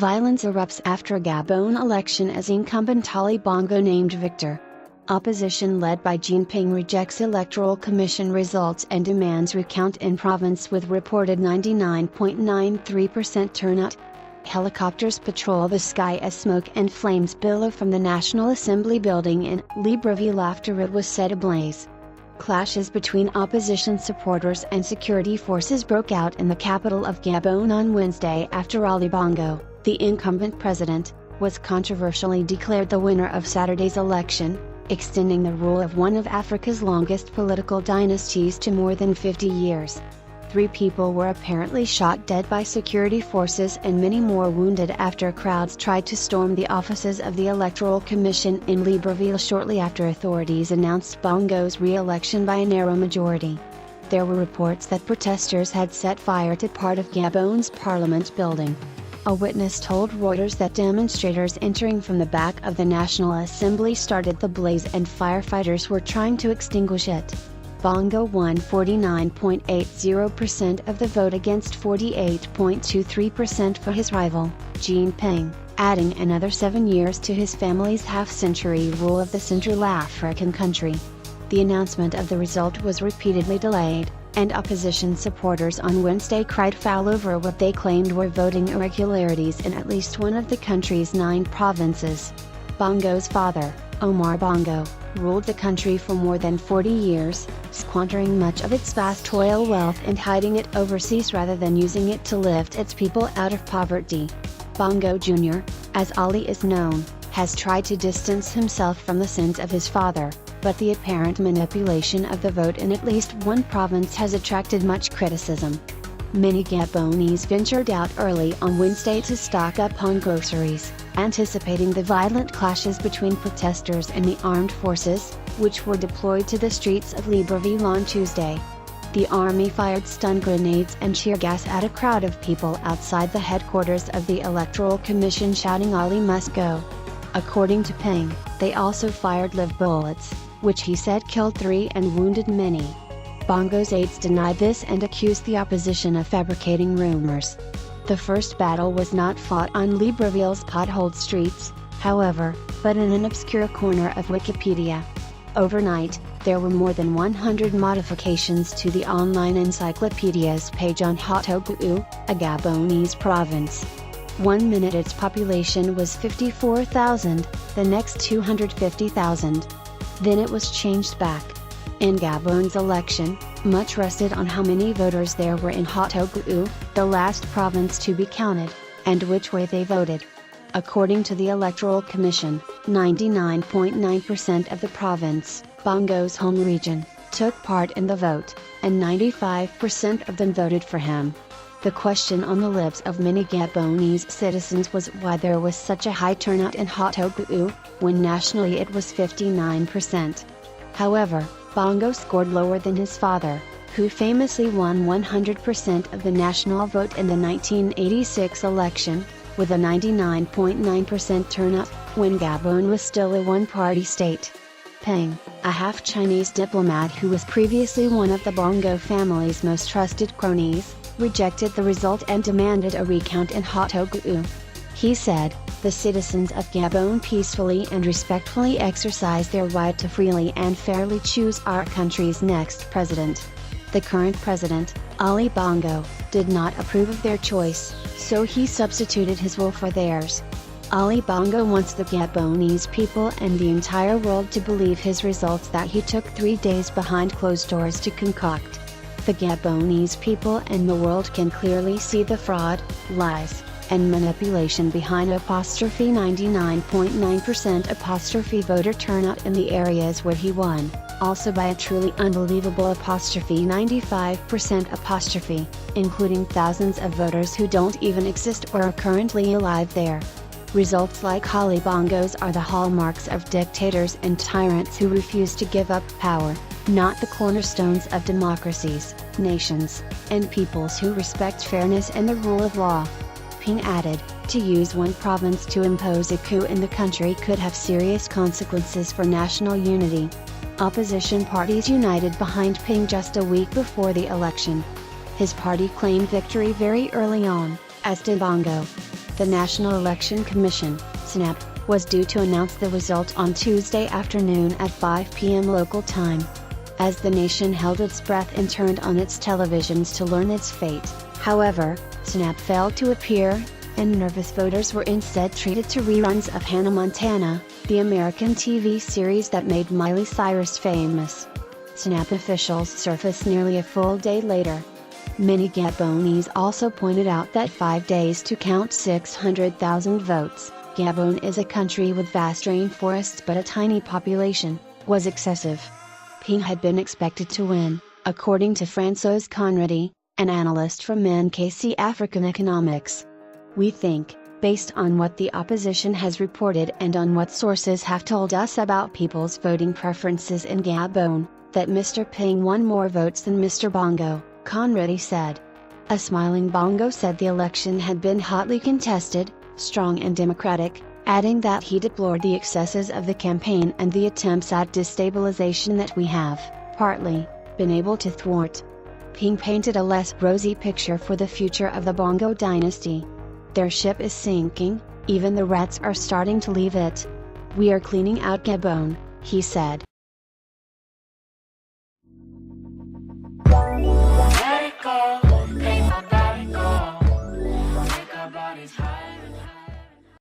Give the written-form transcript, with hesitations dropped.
Violence erupts after Gabon election as incumbent Ali Bongo named victor. Opposition led by Jinping rejects electoral commission results and demands recount in province with reported 99.93% turnout. Helicopters patrol the sky as smoke and flames billow from the National Assembly building in Libreville after it was set ablaze. Clashes between opposition supporters and security forces broke out in the capital of Gabon on Wednesday after Ali Bongo, the incumbent president, was controversially declared the winner of Saturday's election, extending the rule of one of Africa's longest political dynasties to more than 50 years. 3 people were apparently shot dead by security forces and many more wounded after crowds tried to storm the offices of the Electoral Commission in Libreville shortly after authorities announced Bongo's re-election by a narrow majority. There were reports that protesters had set fire to part of Gabon's parliament building. A witness told Reuters that demonstrators entering from the back of the National Assembly started the blaze and firefighters were trying to extinguish it. Bongo won 49.80% of the vote against 48.23% for his rival, Jinping, adding another 7 years to his family's half-century rule of the Central African country. The announcement of the result was repeatedly delayed, and opposition supporters on Wednesday cried foul over what they claimed were voting irregularities in at least one of the country's 9 provinces. Bongo's father, Omar Bongo, ruled the country for more than 40 years, squandering much of its vast oil wealth and hiding it overseas rather than using it to lift its people out of poverty. Bongo Jr., as Ali is known, has tried to distance himself from the sins of his father, but the apparent manipulation of the vote in at least one province has attracted much criticism. Many Gabonese ventured out early on Wednesday to stock up on groceries, anticipating the violent clashes between protesters and the armed forces, which were deployed to the streets of Libreville on Tuesday. The army fired stun grenades and tear gas at a crowd of people outside the headquarters of the Electoral Commission shouting Ali must go. According to Ping, they also fired live bullets, which he said killed 3 and wounded many. Bongo's aides denied this and accused the opposition of fabricating rumors. The first battle was not fought on Libreville's potholed streets, however, but in an obscure corner of Wikipedia. Overnight, there were more than 100 modifications to the online encyclopedia's page on Haut-Ogooué, a Gabonese province. 1 minute its population was 54,000, the next 250,000. Then it was changed back. In Gabon's election, much rested on how many voters there were in Haut-Ogooué, the last province to be counted, and which way they voted. According to the Electoral Commission, 99.9% of the province, Bongo's home region, took part in the vote, and 95% of them voted for him. The question on the lips of many Gabonese citizens was why there was such a high turnout in Haut-Ogooué, when nationally it was 59%. However, Bongo scored lower than his father, who famously won 100% of the national vote in the 1986 election, with a 99.9% turnout, when Gabon was still a one-party state. Peng, a half-Chinese diplomat who was previously one of the Bongo family's most trusted cronies, rejected the result and demanded a recount in Haut-Ogooué. He said, "The citizens of Gabon peacefully and respectfully exercise their right to freely and fairly choose our country's next president. The current president, Ali Bongo, did not approve of their choice, so he substituted his will for theirs." Ali Bongo wants the Gabonese people and the entire world to believe his results that he took 3 days behind closed doors to concoct. The Gabonese people and the world can clearly see the fraud, lies, and manipulation behind 99.9% voter turnout in the areas where he won, also by a truly unbelievable 95%, including thousands of voters who don't even exist or are currently alive there. Results like Ali Bongo's are the hallmarks of dictators and tyrants who refuse to give up power, not the cornerstones of democracies, nations, and peoples who respect fairness and the rule of law. Ping added, to use one province to impose a coup in the country could have serious consequences for national unity. Opposition parties united behind Ping just a week before the election. His party claimed victory very early on, as did Bongo. The National Election Commission, SNAP, was due to announce the result on Tuesday afternoon at 5 p.m. local time. As the nation held its breath and turned on its televisions to learn its fate, however, SNAP failed to appear, and nervous voters were instead treated to reruns of Hannah Montana, the American TV series that made Miley Cyrus famous. SNAP officials surfaced nearly a full day later. Many Gabonese also pointed out that 5 days to count 600,000 votes, Gabon is a country with vast rainforests but a tiny population, was excessive. Ping had been expected to win, according to François Conradi, an analyst from NKC African Economics. We think, based on what the opposition has reported and on what sources have told us about people's voting preferences in Gabon, that Mr. Ping won more votes than Mr. Bongo, Conradi said. A smiling Bongo said the election had been hotly contested, strong and democratic, adding that he deplored the excesses of the campaign and the attempts at destabilization that we have, partly, been able to thwart. Ping painted a less rosy picture for the future of the Bongo dynasty. Their ship is sinking, even the rats are starting to leave it. We are cleaning out Gabon, he said. Let it go.